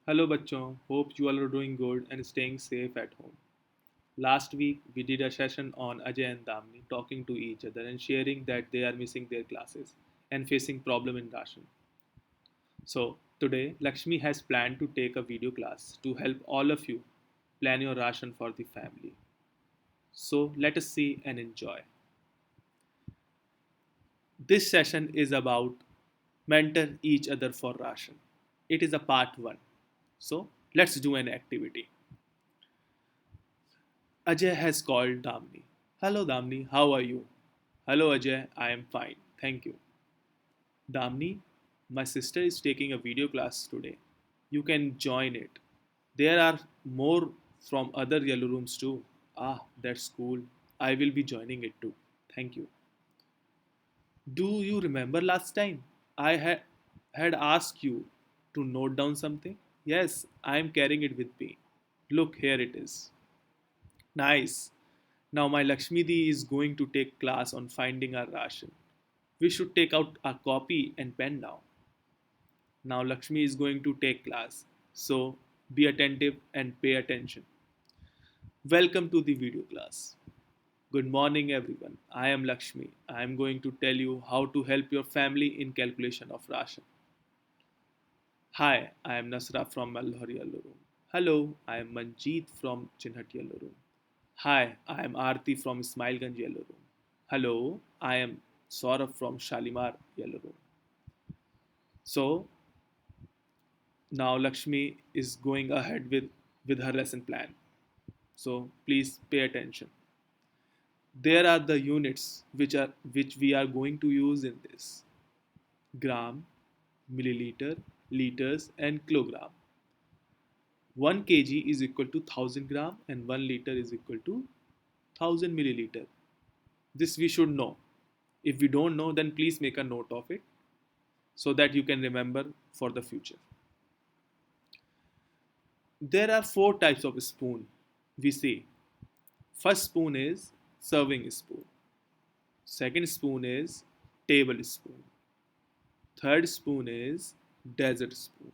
Hello बच्चों, hope you all are doing good and staying safe at home. Last week we did a session on Ajay and Damni talking to each other and sharing that they are missing their classes and facing problem in ration. So today Lakshmi has planned to take a video class to help all of you plan your ration for the family. So let us see and enjoy. This session is about mentor each other for ration. It is a part 1. So let's do an activity. Ajay has called Damni. Hello Damni, how are you? Hello Ajay, I am fine, thank you. Damni, my sister is taking a video class today. You can join it. There are more from other yellow rooms too. Ah, that's cool. I will be joining it too. Thank you. Do you remember last time I had asked you to note down something? Yes, I am carrying it with me. Look, here it is. Nice. Now my Lakshmi Di is going to take class on finding our ration. We should take out a copy and pen now. Now Lakshmi is going to take class. So be attentive and pay attention. Welcome to the video class. Good morning everyone. I am Lakshmi. I am going to tell you how to help your family in calculation of ration. Hi, I am Nasra from Malhar Yellow Room. Hello, I am Manjeet from Chinhat Yellow Room. Hi, I am Aarti from Ismailganj Yellow Room. Hello, I am Saurabh from Shalimar Yellow Room. So now Lakshmi is going ahead with her lesson plan. So please pay attention. There are the units which we are going to use in this: gram, milliliter, liters, and kilogram. 1 kg is equal to 1000 gram and 1 liter is equal to 1000 milliliter. This we should know. If we don't know, then please make a note of it so that you can remember for the future. There are 4 types of spoon. We see first spoon is serving spoon, second spoon is tablespoon, third spoon is dessert spoon,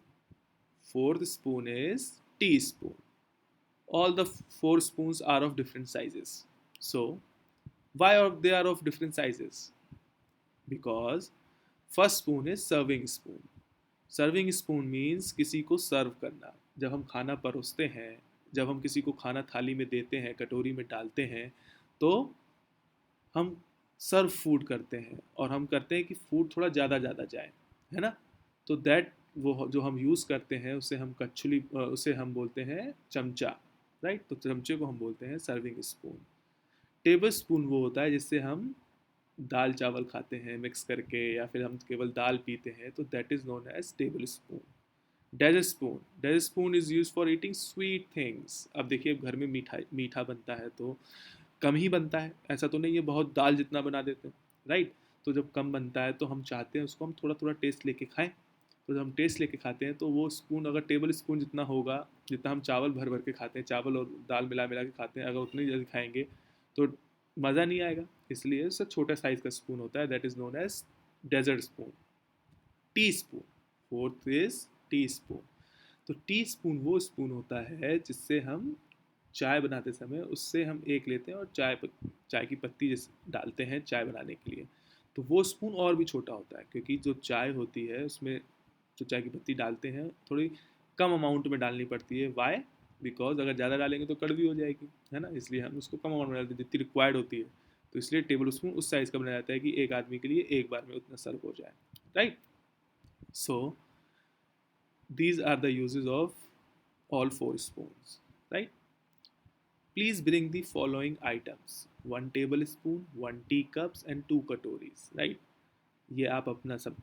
fourth spoon is teaspoon. All the 4 spoons are of different sizes. So why are they are of different sizes? Because first spoon is serving spoon. Serving spoon means किसी को सर्व करना. जब हम खाना परोसते हैं, जब हम किसी को खाना थाली में देते हैं, कटोरी में डालते हैं, तो हम सर्व फूड करते हैं और हम करते हैं कि फूड थोड़ा ज़्यादा ज़्यादा जाए, है ना. तो दैट वो जो हम यूज़ करते हैं उसे हम कच्छुली उसे हम बोलते हैं चमचा. राइट, तो चमचे को हम बोलते हैं सर्विंग स्पून. टेबल स्पून वो होता है जिससे हम दाल चावल खाते हैं मिक्स करके या फिर हम केवल दाल पीते हैं, तो that is known as tablespoon. Dessert spoon is use for eating sweet things. अब देखिए घर में मीठा मीठा बनता है तो कम ही बनता है, ऐसा तो नहीं है बहुत दाल जितना बना देते हैं. राइट, तो जब कम बनता है तो हम चाहते हैं उसको हम थोड़ा थोड़ा टेस्ट लेके खाएं. तो जब हम टेस्ट लेके खाते हैं तो वो स्पून अगर टेबल स्पून जितना होगा, जितना हम चावल भर भर के खाते हैं, चावल और दाल मिला मिला के खाते हैं, अगर उतनी जल्दी खाएंगे तो मज़ा नहीं आएगा. इसलिए उससे छोटा साइज़ का स्पून होता है, that is known as dessert spoon. Teaspoon, fourth is teaspoon. तो टी स्पून वो स्पून होता है जिससे हम चाय बनाते समय उससे हम एक लेते हैं और चाय की पत्ती जिस डालते हैं चाय बनाने के लिए. तो वो स्पून और भी छोटा होता है क्योंकि जो चाय होती है उसमें जो चाय की पत्ती डालते हैं थोड़ी कम अमाउंट में डालनी पड़ती है. वाई? बिकॉज अगर ज़्यादा डालेंगे तो कड़वी हो जाएगी, है ना. इसलिए हम उसको कम अमाउंट में डालते हैं जितनी रिक्वायर्ड होती है. तो इसलिए टेबल स्पून उस साइज़ का बनाया जाता है कि एक आदमी के लिए एक बार में उतना सर्व हो जाए. Right. So these are the uses of all 4 spoons, right? Please bring the following items: 1 tablespoon, 1 teacups, and 2 कटोरीज. Right? ये आप अपना सब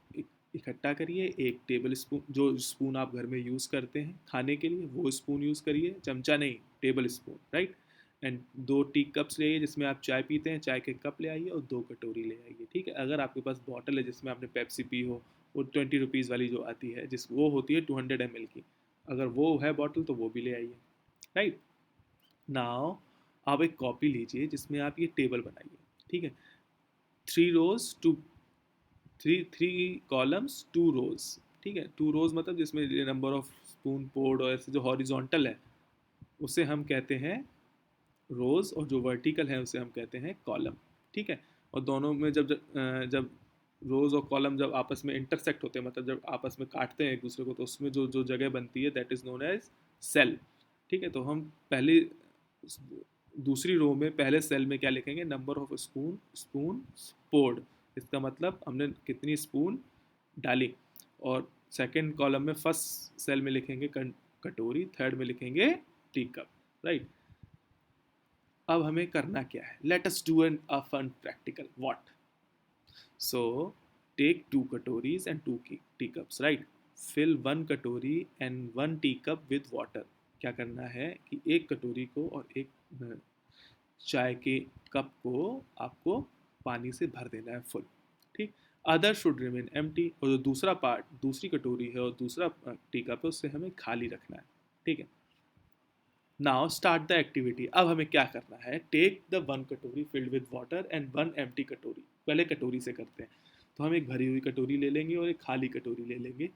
इकट्ठा करिए. एक टेबल स्पून, जो स्पून आप घर में यूज़ करते हैं खाने के लिए वो स्पून यूज़ करिए, चमचा नहीं, table spoon. Right. And 2 tea cups ले आइए जिसमें आप चाय पीते हैं, चाय के कप ले आइए और 2 कटोरी ले आइए. ठीक है. अगर आपके पास बॉटल है जिसमें आपने पेप्सी पी हो, वो 20 रुपीज़ वाली जो आती है, जिस वो होती है 200 ml की, अगर वो है बॉटल तो वो भी ले आइए. राइट. नाउ आप एक कॉपी लीजिए जिसमें आप ये टेबल बनाइए. ठीक है. 3 rows to three columns 2 rows. ठीक है. 2 rows मतलब जिसमें नंबर ऑफ स्पून, पोर्ड और ऐसे जो हॉरिजॉन्टल है उसे हम कहते हैं रोज, और जो वर्टिकल है उसे हम कहते हैं कॉलम। ठीक है, और दोनों में जब रोज और कॉलम जब आपस में इंटरसेक्ट होते हैं, मतलब जब आपस में काटते हैं एक दूसरे को, तो उसमें जो जो जगह बनती है that is known as cell. ठीक है, तो हम पहले दूसरी रो में पहले सेल में क्या लिखेंगे, नंबर ऑफ स्पून पोर्ड, इसका मतलब हमने कितनी स्पून डाली। और सेकंड कॉलम में फर्स्ट सेल में लिखेंगे कटोरी, थर्ड में लिखेंगे टी कप। राइट, अब हमें करना क्या है, let us do an a fun practical what. So take 2 katoris and 2 tea cups. Right, fill 1 katori and 1 tea cup with water. क्या करना है कि एक कटोरी को और एक चाय के कप को आपको पानी से भर देना है फुल। ठीक, अदर शुड रिमेन एम्प्टी, और जो दूसरा पार्ट, दूसरी कटोरी है और दूसरा टी कप है, उससे हमें खाली रखना है। ठीक है, नाउ स्टार्ट द एक्टिविटी। अब हमें क्या करना है, टेक द 1 कटोरी filled with water and 1 empty कटोरी। पहले कटोरी से करते हैं, तो हम एक भरी हुई कटोरी ले लेंगे और एक खाली कटोरी ले लेंगे।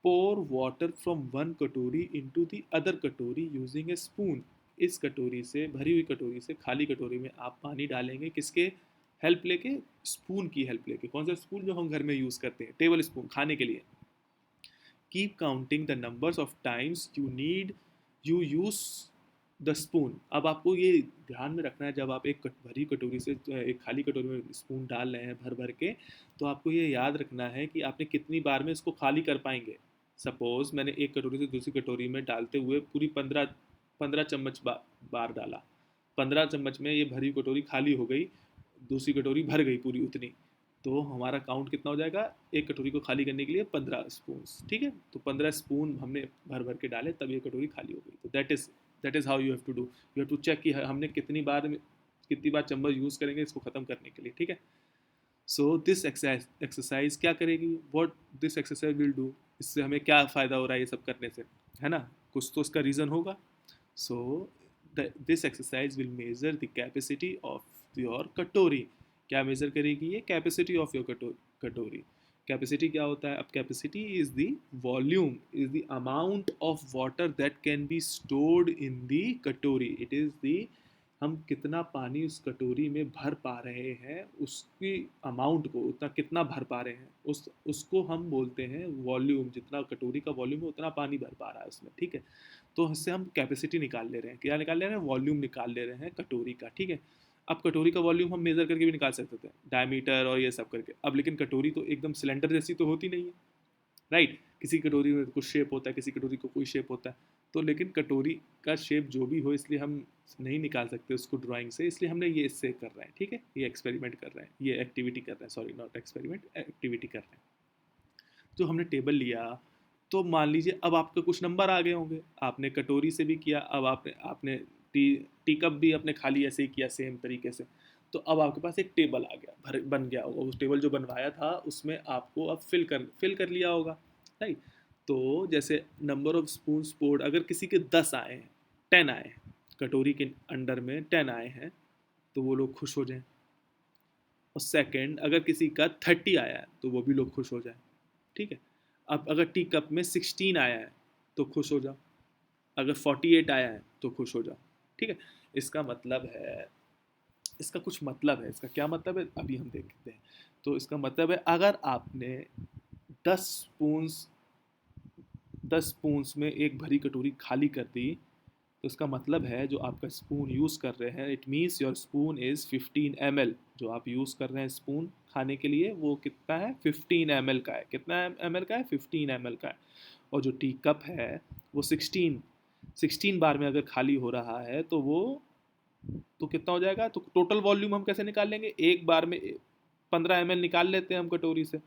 पोर वाटर फ्रॉम 1 कटोरी इनटू द अदर कटोरी यूजिंग ए स्पून। इस कटोरी से, भरी हुई कटोरी से खाली कटोरी में आप पानी डालेंगे, किसके हेल्प लेके, स्पून की हेल्प लेके। कौन सा स्पून, जो हम घर में यूज करते हैं, टेबल स्पून, खाने के लिए। Keep counting the numbers of times you use the spoon. अब आपको ये ध्यान में रखना है, जब आप एक भरी कटोरी से एक खाली कटोरी में स्पून डाल रहे हैं भर भर के, तो आपको ये याद रखना है कि आपने कितनी बार में इसको खाली कर पाएंगे। सपोज मैंने एक कटोरी से दूसरी कटोरी में डालते हुए पूरी 15 चम्मच बार डाला, 15 चम्मच में ये भरी कटोरी खाली हो गई, दूसरी कटोरी भर गई पूरी उतनी, तो हमारा काउंट कितना हो जाएगा, एक कटोरी को खाली करने के लिए 15 स्पून। ठीक है, तो 15 स्पून हमने भर भर के डाले, तब ये कटोरी खाली हो गई। तो that is how you have to do, you have to check कि हमने कितनी बार चम्मच यूज़ करेंगे इसको ख़त्म करने के लिए। ठीक है, सो दिस एक्सरसाइज क्या करेगी, what this exercise will do, इससे हमें क्या फ़ायदा हो रहा है ये सब करने से, है ना, कुछ तो इसका रीज़न होगा। So this exercise will measure the capacity of your कटोरी। क्या मेजर करेगी ये, कैपेसिटी ऑफ योर कटोरी। कैपेसिटी क्या होता है, अब capacity is the volume, is the amount of water that can be stored in the कटोरी। इट इज द, हम कितना पानी उस कटोरी में भर पा रहे हैं, उसकी अमाउंट को, उतना कितना भर पा रहे हैं, उसको हम बोलते हैं वॉल्यूम। जितना कटोरी का वॉल्यूम है उतना पानी भर पा रहा है उसमें। ठीक है, तो इससे हम कैपेसिटी निकाल ले रहे हैं, क्या निकाल ले रहे हैं, वॉल्यूम निकाल ले रहे हैं कटोरी का। ठीक है, अब कटोरी का वॉल्यूम हम मेज़र करके भी निकाल सकते थे, डायमीटर और ये सब करके। अब लेकिन कटोरी तो एकदम सिलेंडर जैसी तो होती नहीं है, राइट, किसी कटोरी में कुछ शेप होता है, किसी कटोरी को कोई शेप होता है। तो लेकिन कटोरी का शेप जो भी हो, इसलिए हम नहीं निकाल सकते उसको ड्राइंग से, इसलिए हमने ये इससे कर रहे हैं। ठीक है, ये एक्सपेरिमेंट कर रहे हैं, ये एक्टिविटी कर रहे हैं, सॉरी नॉट एक्सपेरिमेंट, एक्टिविटी कर रहे हैं। जो हमने टेबल लिया, तो मान लीजिए अब आपके कुछ नंबर आ गए होंगे, आपने कटोरी से भी किया, अब आपने आपने टी कप भी अपने खाली ऐसे ही किया सेम तरीके से। तो अब आपके पास एक टेबल आ गया, बन गया होगा, उस टेबल जो बनवाया था उसमें आपको अब फिल कर लिया होगा। राइट, तो जैसे नंबर ऑफ स्पून पोर्ड, अगर किसी के 10 आए हैं, 10 आए हैं, कटोरी के अंडर में 10 आए हैं, तो वो लोग खुश हो जाएं। और सेकंड, अगर किसी का 30 आया है तो वो भी लोग खुश हो जाएं। ठीक है, अब अगर टी कप में 16 आया है तो खुश हो जाओ, अगर 48 आया है तो खुश हो जाओ। ठीक है, इसका मतलब है, इसका कुछ मतलब है, इसका क्या मतलब है अभी हम देखते हैं। तो इसका मतलब है, अगर आपने 10 स्पून्स 10 स्पून्स में एक भरी कटोरी खाली कर दी, तो इसका मतलब है जो आपका स्पून यूज़ कर रहे हैं, it means your spoon is 15 ml। जो आप यूज़ कर रहे हैं स्पून खाने के लिए, वो कितना है, 15 ml का है। कितना ml का है, 15 ml का है। और जो टी कप है वो 16 बार में अगर खाली हो रहा है, तो वो, तो कितना हो जाएगा, तो टोटल वॉल्यूम हम कैसे निकाल लेंगे, एक बार में 15 ml निकाल लेते हैं हम कटोरी से।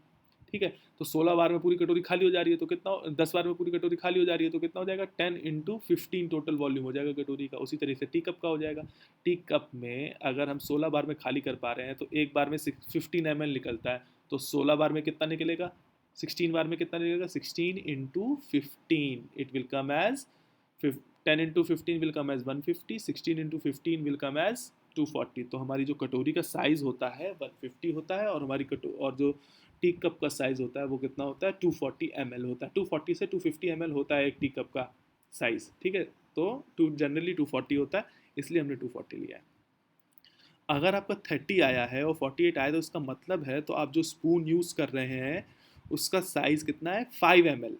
ठीक है, तो 16 बार में पूरी कटोरी खाली हो जा रही है, तो कितना, 10 बार में पूरी कटोरी खाली हो जा रही है, तो कितना हो जाएगा, 10 इंटू 15 टोटल वॉल्यूम हो जाएगा कटोरी का। उसी तरह से टी कप का हो जाएगा। टी कप में अगर हम 16 बार में खाली कर पा रहे हैं, तो एक बार में 15 ml निकलता है, तो 16 बार में कितना निकलेगा, 16 बार में कितना निकलेगा, 16 into 15, it will come as 10 into 15 will come as 150, 16 into 15 will come as 240। तो हमारी जो कटोरी का साइज़ होता है 150 होता है, और हमारी और जो टी कप का साइज़ होता है वो कितना होता है 240 ml होता है, 240 से 250 ml होता है एक टी कप का साइज़, ठीक है। तो जनरली 240 होता है, इसलिए हमने 240 लिया है। अगर आपका 30 आया है और 48 आया तो उसका मतलब है तो आप जो स्पून यूज़ कर रहे हैं उसका साइज़ कितना है 5 ml,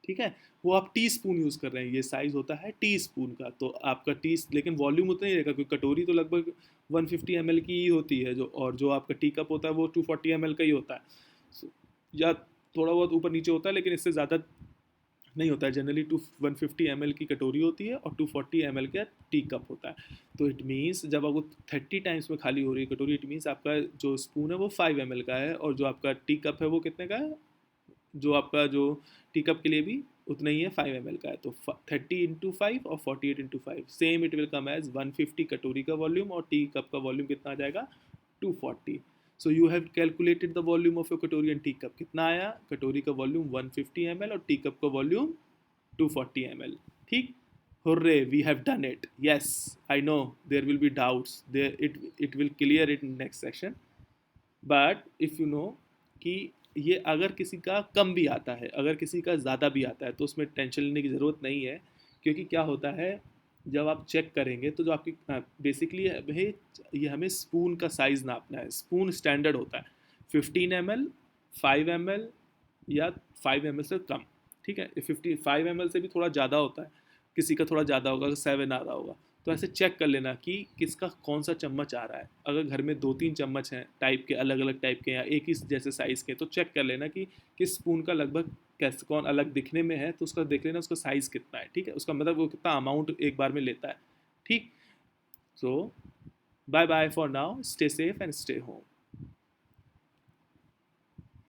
ठीक है। वो आप टी स्पून यूज़ कर रहे हैं, ये साइज़ होता है टी स्पून का, तो आपका टी लेकिन वॉल्यूम उतना ही रहेगा क्योंकि कटोरी तो लगभग 150 ml की ही होती है, जो और जो आपका टी कप होता है वो 240 ml का ही होता है। या थोड़ा बहुत ऊपर नीचे होता है लेकिन इससे ज़्यादा नहीं होता है। जनरली 150 ml की कटोरी होती है और 240 ml का टी कप होता है। तो इट मीन्स जब आपको 30 टाइम्स में खाली हो रही है कटोरी, इट मीन्स आपका जो स्पून है वो 5 ml का है और जो आपका टी कप है वो कितने का है, जो आपका जो टी कप के लिए भी उतना ही है 5 ml का है। तो 30 इंटू 5 और 48 into 5 same it will come as 150 कटोरी का वॉल्यूम और टी कप का वॉल्यूम कितना आ जाएगा 240। So you have calculated the volume of your कटोरी एंड टी कप, कितना आया कटोरी का वॉल्यूम 150 ml और टी कप का वॉल्यूम 240 ml, ठीक। Hooray, we have done it. Yes, I know there will be doubts. It will clear it in next section. But if you know कि ये अगर किसी का कम भी आता है, अगर किसी का ज़्यादा भी आता है तो उसमें टेंशन लेने की ज़रूरत नहीं है, क्योंकि क्या होता है जब आप चेक करेंगे तो जो आपकी बेसिकली भाई ये हमें स्पून का साइज़ नापना है। स्पून स्टैंडर्ड होता है 15 ml, 5 ml या 5 ml से कम, ठीक है। 55 ml से भी थोड़ा ज़्यादा होता है, किसी का थोड़ा ज़्यादा होगा, 7 आ रहा होगा। तो ऐसे चेक कर लेना कि किसका कौन सा चम्मच आ रहा है। अगर घर में 2-3 चम्मच हैं टाइप के, अलग अलग टाइप के या एक ही जैसे साइज़ के, तो चेक कर लेना कि किस स्पून का लगभग कैसे कौन अलग दिखने में है, तो उसका देख लेना उसका साइज़ कितना है, ठीक है। उसका मतलब वो कितना अमाउंट एक बार में लेता है, ठीक। So bye bye for now, stay safe and stay home.